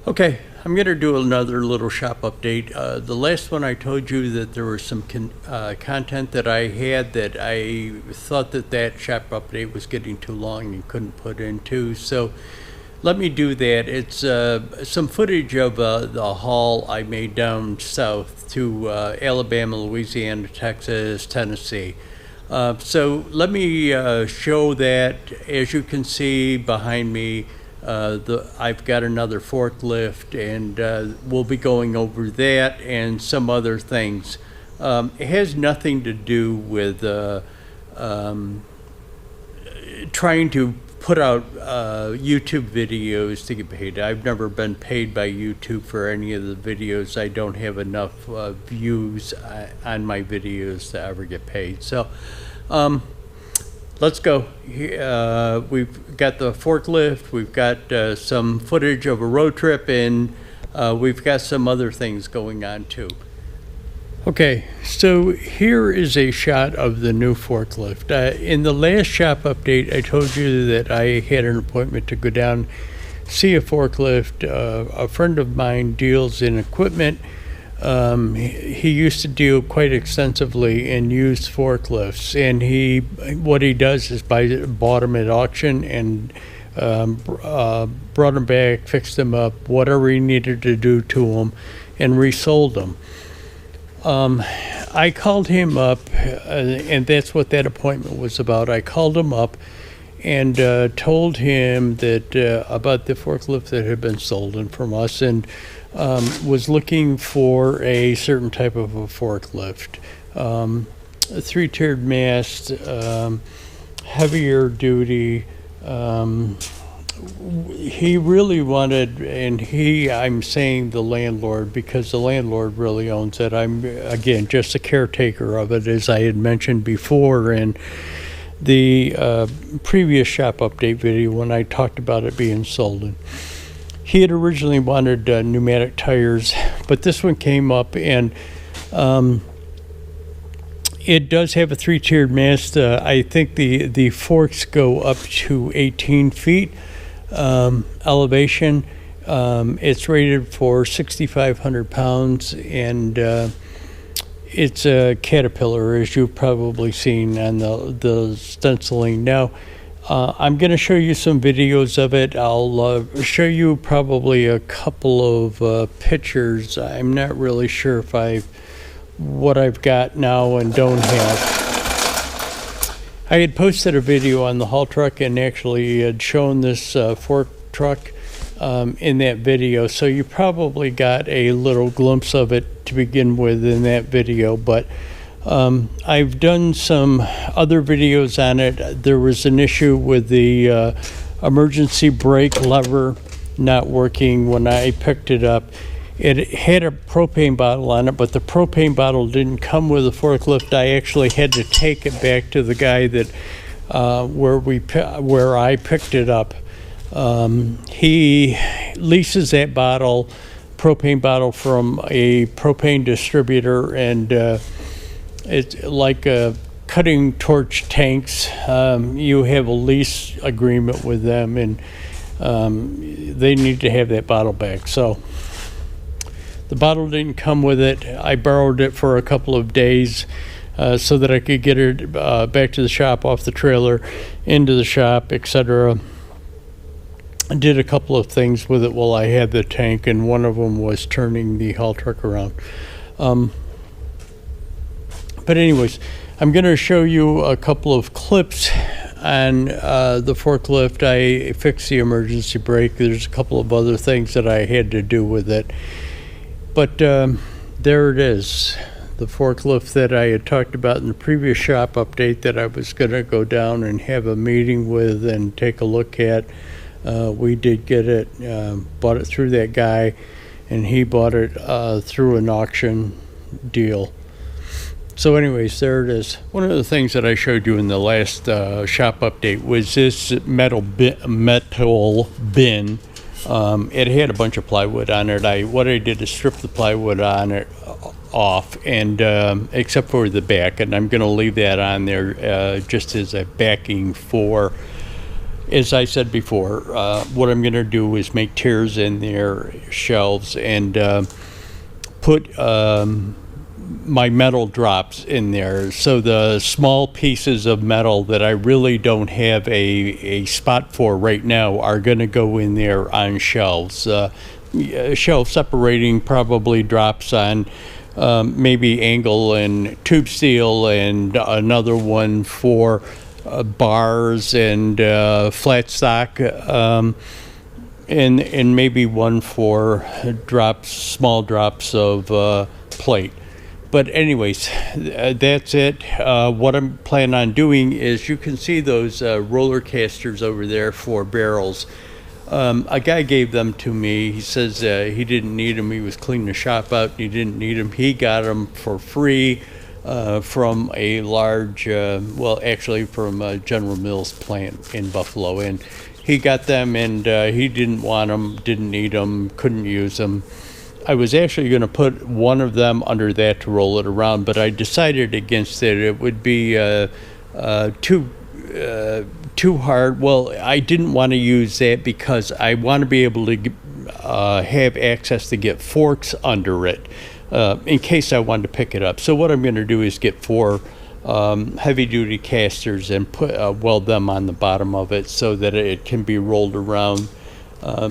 Okay, I'm going to do another little shop update. The last one I told you that there was some content that I had that I thought that shop update was getting too long and couldn't put into. So let me do that. It's some footage of the haul I made down south to Alabama, Louisiana, Texas, Tennessee. So let me show that. As you can see behind me, I've got another forklift, and we'll be going over that and some other things. It has nothing to do with trying to put out YouTube videos to get paid. I've never been paid by YouTube for any of the videos. I don't have enough views on my videos to ever get paid. So let's go. We've got the forklift, we've got some footage of a road trip, and we've got some other things going on too. Okay, so here is a shot of the new forklift. In the last shop update, I told you that I had an appointment to go down, see a forklift. A friend of mine deals in equipment. He used to deal quite extensively in used forklifts, and what he does is bought them at auction and brought them back, fixed them up, whatever he needed to do to them, and resold them. I called him up, and that's what that appointment was about. I called him up and told him that about the forklift that had been stolen from us, and was looking for a certain type of a forklift, a three-tiered mast, heavier duty. He really wanted, and I'm saying the landlord because the landlord really owns it. I'm, again, just a caretaker of it, as I had mentioned before in the previous shop update video when I talked about it being sold. And he had originally wanted pneumatic tires, but this one came up, and it does have a three-tiered mast. I think the forks go up to 18 feet. Elevation. It's rated for 6,500 pounds, and it's a Caterpillar, as you've probably seen on the stenciling. Now, I'm going to show you some videos of it. I'll show you probably a couple of pictures. I'm not really sure if what I've got now and don't have. I had posted a video on the haul truck and actually had shown this fork truck in that video, so you probably got a little glimpse of it to begin with in that video, but I've done some other videos on it. There was an issue with the emergency brake lever not working when I picked it up. It had a propane bottle on it, but the propane bottle didn't come with the forklift. I actually had to take it back to the guy that where I picked it up. He leases that propane bottle from a propane distributor, and it's like cutting torch tanks. You have a lease agreement with them, and they need to have that bottle back. So the bottle didn't come with it. I borrowed it for a couple of days so that I could get it back to the shop, off the trailer, into the shop, etc. I did a couple of things with it while I had the tank, and one of them was turning the haul truck around. But anyways, I'm going to show you a couple of clips on the forklift. I fixed the emergency brake. There's a couple of other things that I had to do with it. But there it is, the forklift that I had talked about in the previous shop update that I was going to go down and have a meeting with and take a look at. We did get it, bought it through that guy, and he bought it through an auction deal. So anyways, there it is. One of the things that I showed you in the last shop update was this metal bin. It had a bunch of plywood on it. What I did is strip the plywood on it off, and except for the back, and I'm going to leave that on there just as a backing for as I said before, what I'm going to do is make tiers in their shelves and put my metal drops in there. So the small pieces of metal that I really don't have a spot for right now are going to go in there on shelves. Shelf separating probably drops on maybe angle and tube steel, and another one for bars and flat stock, and maybe one for drops, small drops of plate. But anyways, that's it. What I'm planning on doing is, you can see those roller casters over there for barrels. A guy gave them to me. He says he didn't need them. He was cleaning the shop out. He didn't need them. He got them for free from a large, well, actually from a General Mills plant in Buffalo. And he got them, and he didn't want them, didn't need them, couldn't use them. I was actually going to put one of them under that to roll it around, but I decided against it. It would be too hard. Well, I didn't want to use that because I want to be able to have access to get forks under it in case I wanted to pick it up. So what I'm going to do is get 4 heavy-duty casters and put weld them on the bottom of it so that it can be rolled around,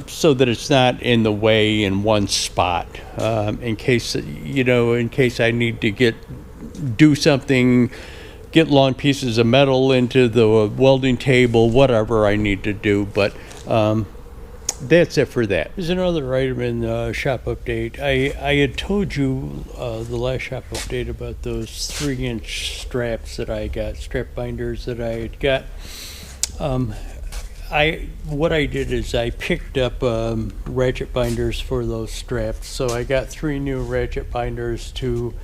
so that it's not in the way in one spot, in case, you know, in case I need to do something, get long pieces of metal into the welding table, whatever I need to do. But that's it for that. There's another item in the shop update. I had told you the last shop update about those 3-inch straps that I got, strap binders that I had got. What I did is I picked up ratchet binders for those straps. So I got 3 new ratchet binders to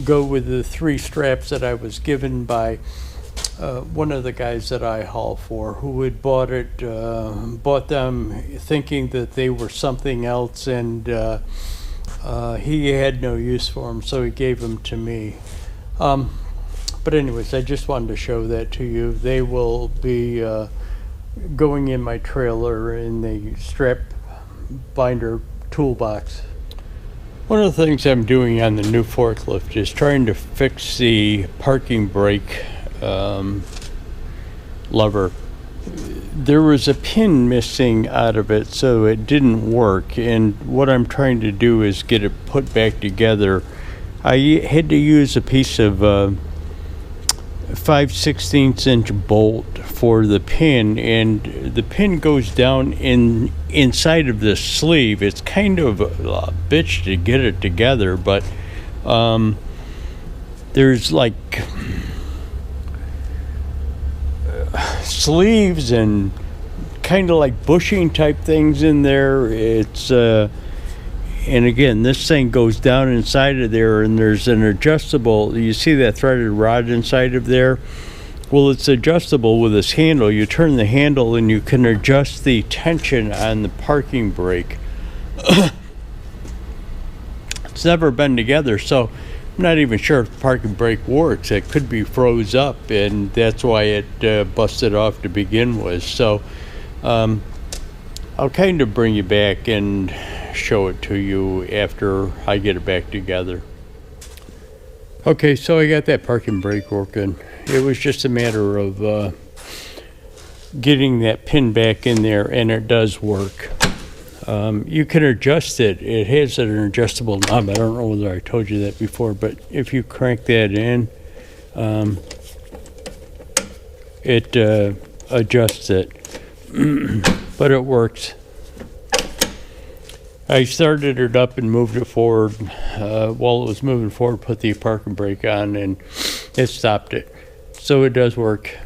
go with the 3 straps that I was given by one of the guys that I haul for, who had bought them thinking that they were something else, and he had no use for them, so he gave them to me. But anyways, I just wanted to show that to you. They will be going in my trailer in the strap binder toolbox. One of the things I'm doing on the new forklift is trying to fix the parking brake lever. There was a pin missing out of it, so it didn't work, and what I'm trying to do is get it put back together. I had to use a piece of 5/16 inch bolt for the pin, and the pin goes down inside of the sleeve. It's kind of a bitch to get it together, but there's like sleeves and kind of like bushing type things in there. It's and again, this thing goes down inside of there, and there's an adjustable, you see that threaded rod inside of there? Well, it's adjustable with this handle. You turn the handle and you can adjust the tension on the parking brake. It's never been together, so I'm not even sure if the parking brake works. It could be froze up, and that's why it busted off to begin with. So I'll kind of bring you back and show it to you after I get it back together. Okay, so I got that parking brake working. It was just a matter of getting that pin back in there, and it does work. You can adjust it. It has an adjustable knob. I don't know whether I told you that before, but if you crank that in, it adjusts it. But it works. I started it up and moved it forward. While it was moving forward, put the parking brake on, and it stopped it. So it does work.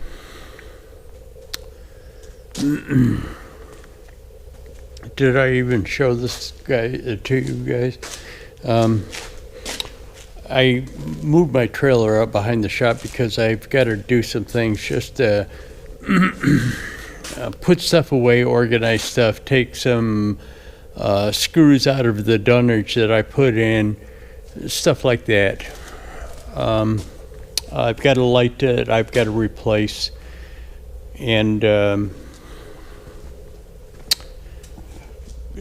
Did I even show this guy to you guys? I moved my trailer up behind the shop because I've got to do some things, just to put stuff away, organize stuff, take some screws out of the dunnage that I put in, stuff like that. I've got a light that I've got to replace, and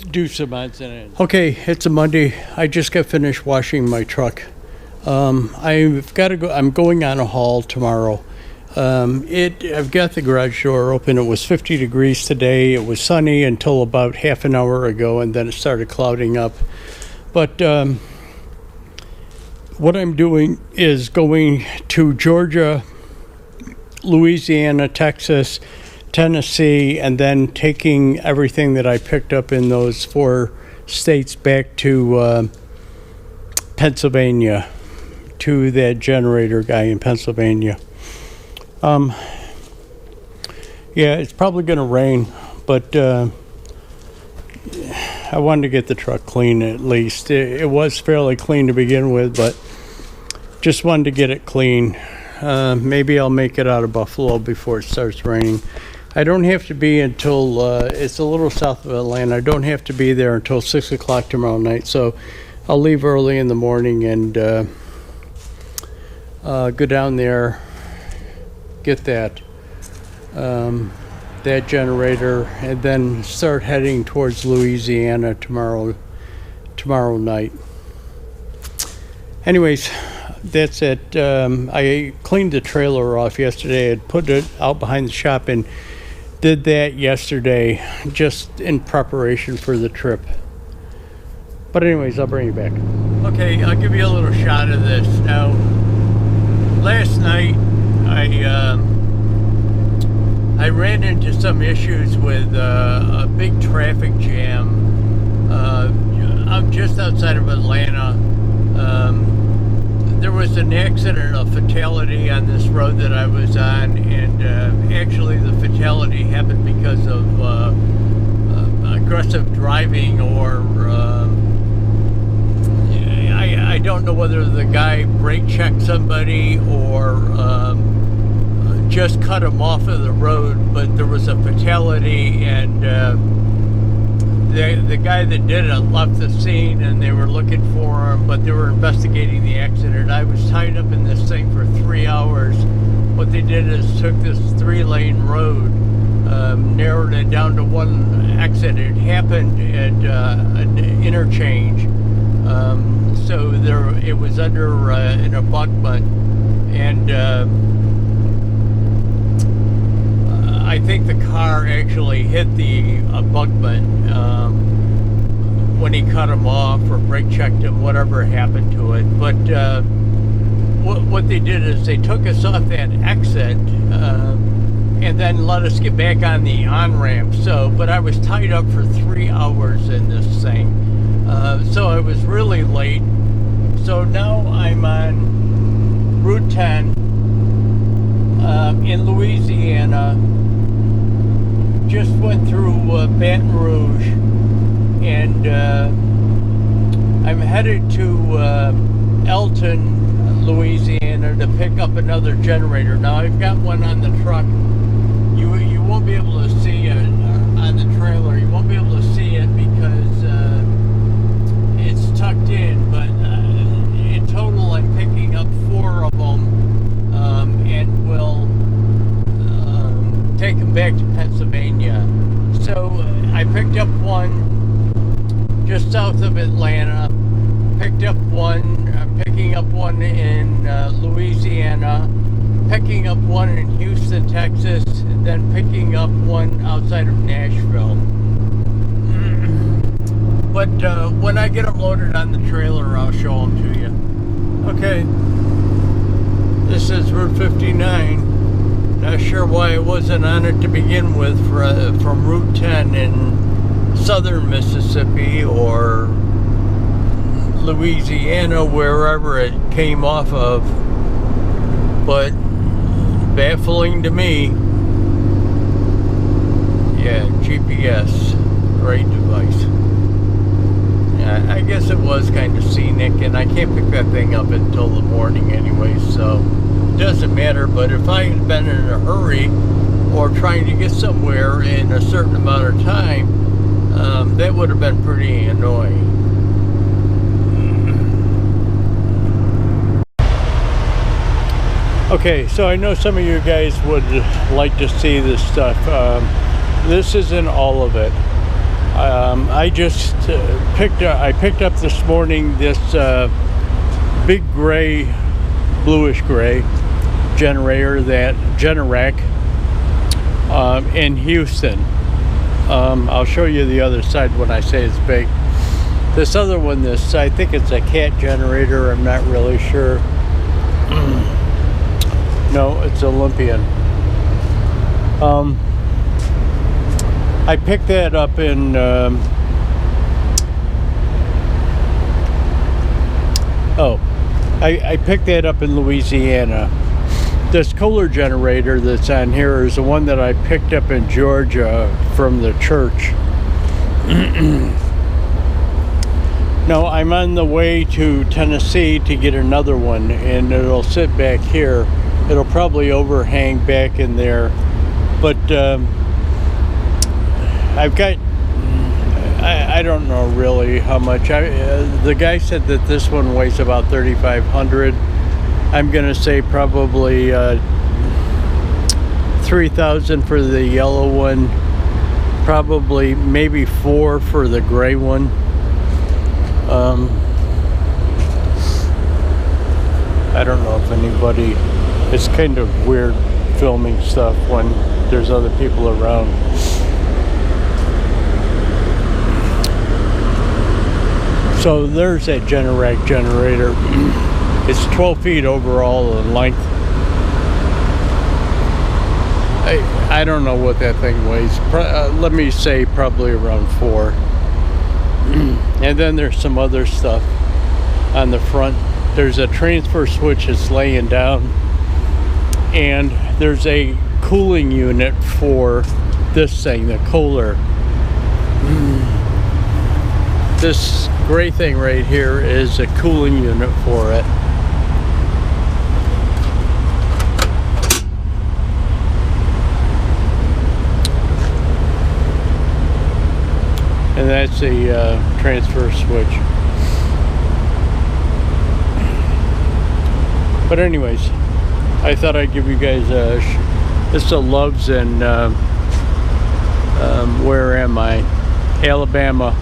do some odds and ends. Okay, it's a Monday. I just got finished washing my truck. I've got to go. I'm going on a haul tomorrow. I've got the garage door open. It was 50 degrees today. It was sunny until about half an hour ago, and then it started clouding up. But what I'm doing is going to Georgia, Louisiana, Texas, Tennessee, and then taking everything that I picked up in those 4 states back to Pennsylvania, to that generator guy in Pennsylvania. Yeah, it's probably going to rain, but I wanted to get the truck clean at least. It was fairly clean to begin with, but just wanted to get it clean. Maybe I'll make it out of Buffalo before it starts raining. I don't have to be until, it's a little south of Atlanta. I don't have to be there until 6 o'clock tomorrow night, so I'll leave early in the morning and go down there, get that generator, and then start heading towards Louisiana tomorrow night. Anyways, that's it. I cleaned the trailer off yesterday. I put it out behind the shop and did that yesterday just in preparation for the trip. But anyways, I'll bring you back. Okay, I'll give you a little shot of this. Now, last night I ran into some issues with a big traffic jam. I'm just outside of Atlanta. There was an accident, a fatality on this road that I was on, and actually the fatality happened because of aggressive driving, or I don't know whether the guy brake checked somebody or just cut him off of the road, but there was a fatality, and the guy that did it left the scene, and they were looking for him, but they were investigating the accident. I was tied up in this thing for 3 hours. What they did is took this 3-lane road, narrowed it down to one exit. It happened at an interchange, so it was under an abutment, and I think the car actually hit the abutment when he cut him off or brake checked him, whatever happened to it. But what they did is they took us off that exit and then let us get back on the on-ramp. But I was tied up for 3 hours in this thing. So I was really late. So now I'm on Route 10 in Louisiana. Just went through Baton Rouge, and I'm headed to Elton, Louisiana, to pick up another generator. Now I've got one on the truck. You won't be able to see it on the trailer. You won't be able to see it because it's tucked in. But in total, I'm picking up 4 of them, and will take them back to Pennsylvania. So I picked up one just south of Atlanta, picked up one, I'm picking up one in Louisiana, picking up one in Houston, Texas, and then picking up one outside of Nashville. But when I get them loaded on the trailer, I'll show them to you. Okay, this is Route 59. Not sure why I wasn't on it to begin with from Route 10 in southern Mississippi or Louisiana, wherever it came off of. But baffling to me. Yeah, GPS, great device. Yeah, I guess it was kind of scenic, and I can't pick that thing up until the morning anyway, so doesn't matter. But if I had been in a hurry or trying to get somewhere in a certain amount of time, that would have been pretty annoying. Okay, so I know some of you guys would like to see this stuff. This isn't all of it. I just picked up this morning this big gray, bluish gray generator, that Generac, in Houston. I'll show you the other side when I say it's big. This other one, I think it's a cat generator, I'm not really sure. No, it's Olympian. I picked that up in I picked that up in Louisiana. This Kohler generator that's on here is the one that I picked up in Georgia from the church. Now I'm on the way to Tennessee to get another one, and it'll sit back here. It'll probably overhang back in there, but I've got, I don't know really how much. The guy said that this one weighs about 3,500. I'm gonna say probably 3,000 for the yellow one, probably maybe 4 for the gray one. I don't know if anybody, it's kind of weird filming stuff when there's other people around. So there's that Generac generator. It's 12 feet overall in length. I don't know what that thing weighs. Let me say probably around 4. And then there's some other stuff on the front. There's a transfer switch that's laying down, and there's a cooling unit for this thing, the Kohler. This gray thing right here is a cooling unit for it. And that's a transfer switch. But anyways, I thought I'd give you guys this is a Love's in where am I? Alabama.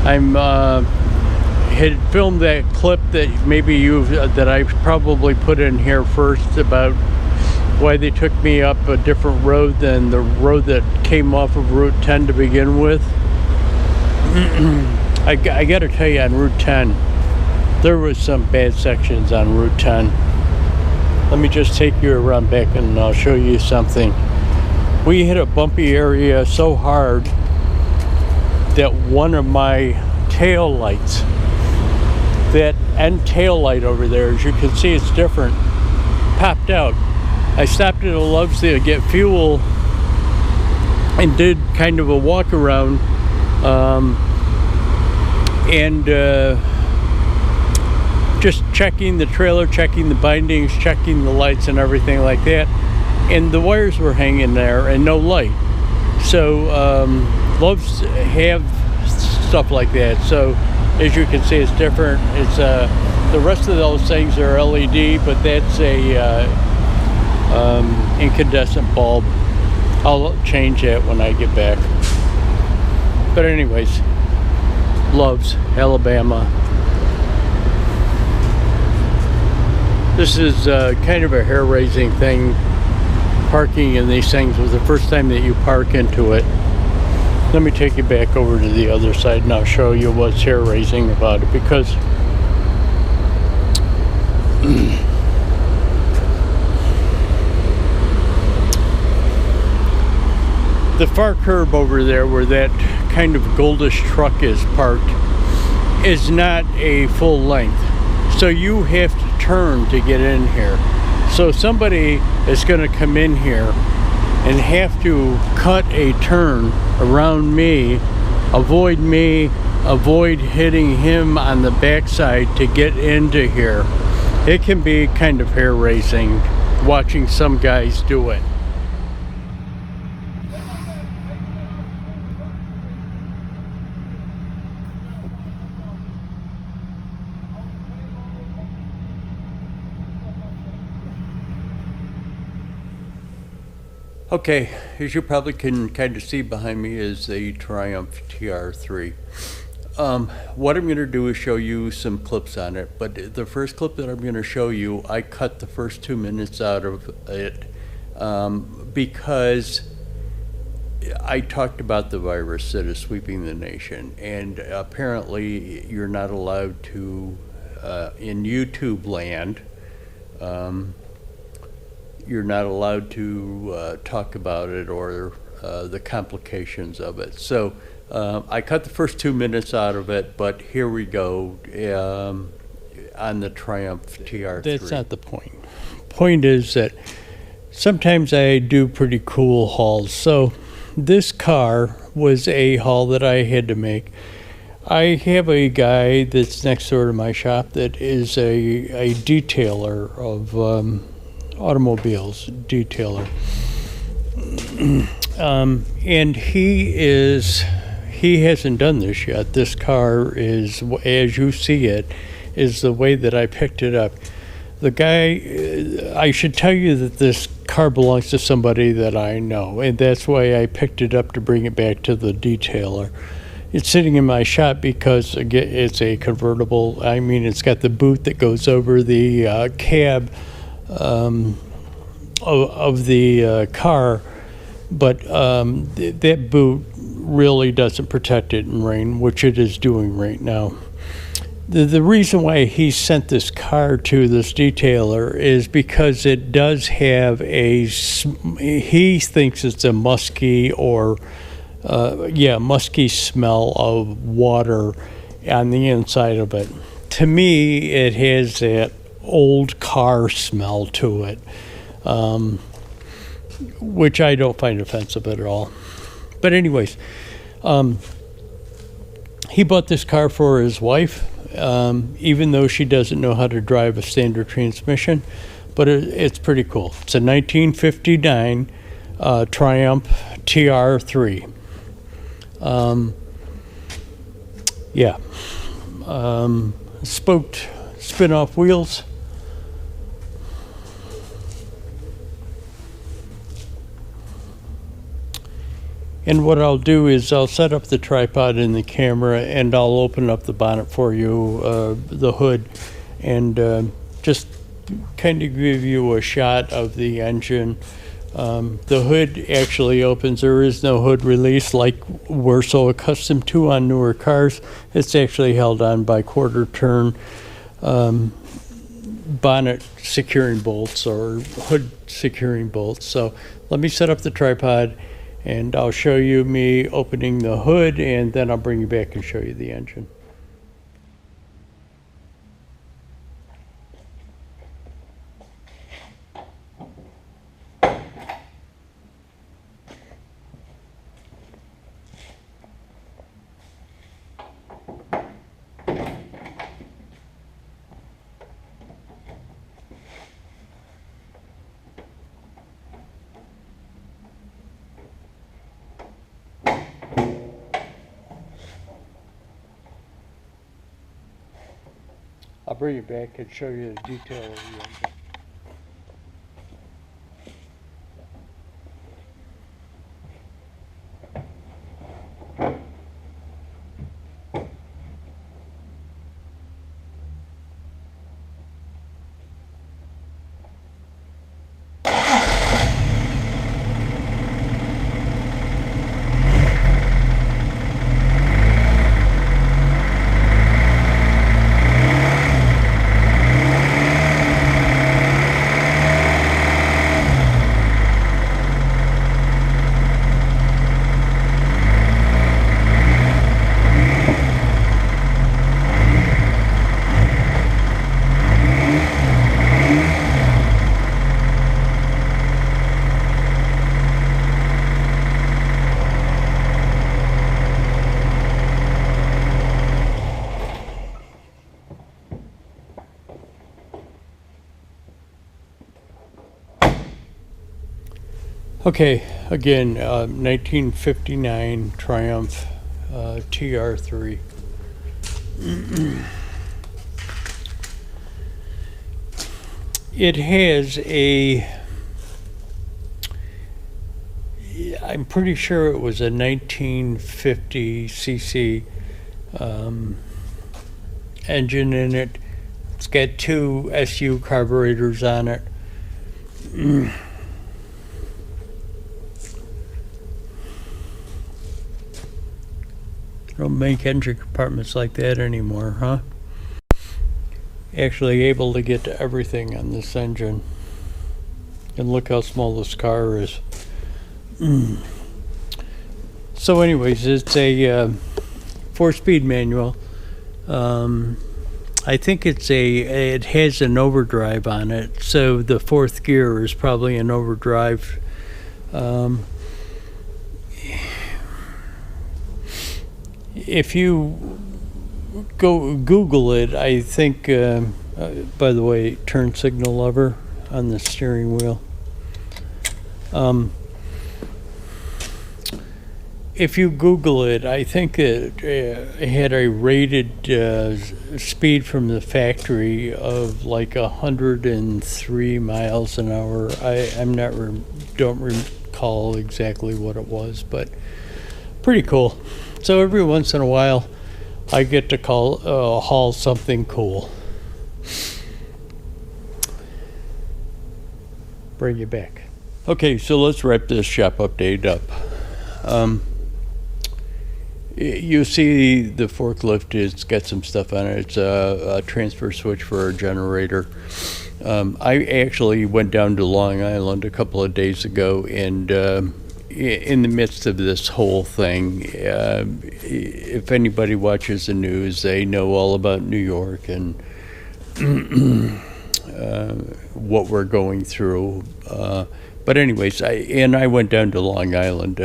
I'm had filmed that clip that maybe that I probably put in here first about why they took me up a different road than the road that came off of Route 10 to begin with. I got to tell you, on Route 10, there was some bad sections on Route 10. Let me just take you around back and I'll show you something. We hit a bumpy area so hard that one of my tail lights, that end tail light over there, as you can see it's different, popped out. I stopped at a Love's to get fuel and did kind of a walk around, and just checking the trailer, checking the bindings, checking the lights and everything like that, and the wires were hanging there and no light. So Love's have stuff like that. So as you can see, it's different. It's the rest of those things are LED, but that's a incandescent bulb. I'll change that when I get back. But anyways, Love's, Alabama. This is kind of a hair-raising thing. Parking in these things was the first time that you park into it. Let me take you back over to the other side and I'll show you what's hair-raising about it, because the far curb over there where that kind of goldish truck is parked is not a full length. So you have to turn to get in here. So somebody is going to come in here and have to cut a turn around me, avoid hitting him on the backside to get into here. It can be kind of hair-raising watching some guys do it. Okay, as you probably can kind of see behind me is the Triumph TR3. What I'm going to do is show you some clips on it, but the first clip that I'm going to show you, I cut the first 2 minutes out of it because I talked about the virus that is sweeping the nation, and apparently you're not allowed to, in YouTube land, you're not allowed to talk about it or the complications of it. So I cut the first 2 minutes out of it, but here we go on the Triumph TR3. That's not the point. Point is that sometimes I do pretty cool hauls. So this car was a haul that I had to make. I have a guy that's next door to my shop that is a detailer of automobiles, detailer. And he hasn't done this yet. This car is, as you see it, is the way that I picked it up. The guy, I should tell you that this car belongs to somebody that I know, and that's why I picked it up to bring it back to the detailer. It's sitting in my shop because, again, it's a convertible. I mean, it's got the boot that goes over the cab of the car, but that boot really doesn't protect it in rain, which it is doing right now. The reason why he sent this car to this detailer is because it does have he thinks it's a musky or musky smell of water on the inside of it. To me, it has that old car smell to it, which I don't find offensive at all. But anyways, he bought this car for his wife, even though she doesn't know how to drive a standard transmission, but it's pretty cool. It's a 1959 Triumph TR3. Spoked spin-off wheels. And what I'll do is I'll set up the tripod in the camera and I'll open up the bonnet for you, the hood, and just kind of give you a shot of the engine. The hood actually opens. There is no hood release like we're so accustomed to on newer cars. It's actually held on by quarter turn bonnet securing bolts or hood securing bolts. So let me set up the tripod and I'll show you me opening the hood, and then I'll bring you back and show you the engine. I'll bring it back and show you the detail of the engine. Okay, again, 1959 Triumph TR3. It has I'm pretty sure it was a 1950 cc engine in it. It's got 2 SU carburetors on it. Don't make engine compartments like that anymore, huh? Actually able to get to everything on this engine. And look how small this car is. So anyways, it's a 4-speed manual. I think it has an overdrive on it, so the 4th gear is probably an overdrive. If you go Google it, I think, by the way, turn signal lever on the steering wheel. If you Google it, I think it had a rated speed from the factory of like 103 miles an hour. Don't recall exactly what it was, but pretty cool. So every once in a while, I get to haul something cool. Bring you back. Okay, so let's wrap this shop update up. You see the forklift, it's got some stuff on it. It's a transfer switch for a generator. I actually went down to Long Island a couple of days ago, and in the midst of this whole thing, if anybody watches the news, they know all about New York and what we're going through. But anyways, I went down to Long Island.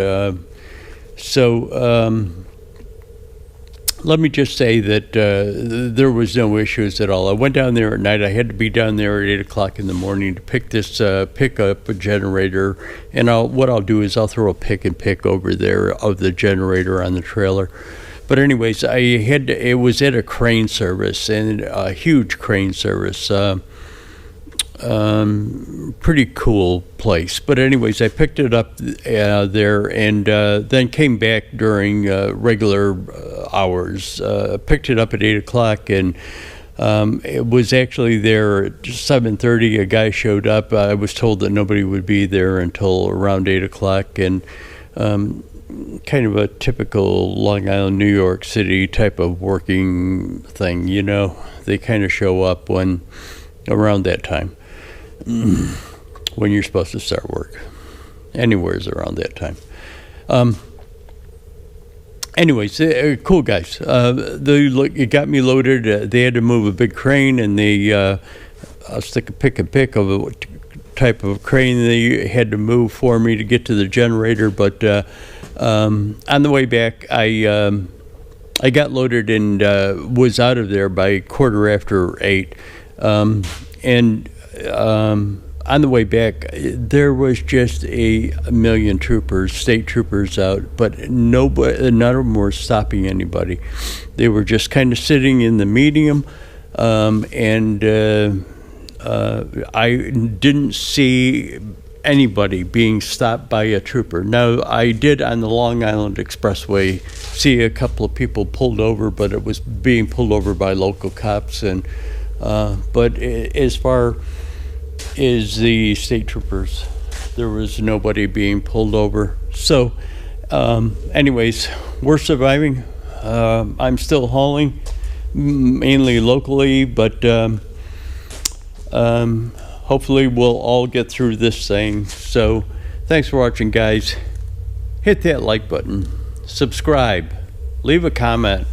Let me just say that there was no issues at all. I went down there at night. I had to be down there at 8 o'clock in the morning to pick up a generator. And what I'll do is I'll throw a pick and pick over there of the generator on the trailer. But anyways, it was at a crane service, and a huge crane service. Pretty cool place. But anyways, I picked it up there, and then came back during regular hours. Picked it up at 8 o'clock, and it was actually there at 7:30. A guy showed up. I was told that nobody would be there until around 8 o'clock, and kind of a typical Long Island, New York City type of working thing, you know. They kind of show up around that time. When you're supposed to start work. Anywhere's around that time. Anyways, cool guys. It got me loaded. They had to move a big crane, and they stick a pick and pick of a type of crane they had to move for me to get to the generator. But on the way back, I got loaded and was out of there by 8:15. On the way back, there was just a million state troopers out, but none of them were stopping anybody. They were just kind of sitting in the medium, and I didn't see anybody being stopped by a trooper. Now, I did on the Long Island Expressway see a couple of people pulled over, but it was being pulled over by local cops, but as far as the state troopers, there was nobody being pulled over. So anyways, we're surviving. I'm still hauling, mainly locally, but hopefully we'll all get through this thing. So thanks for watching, guys. Hit that like button, subscribe, leave a comment.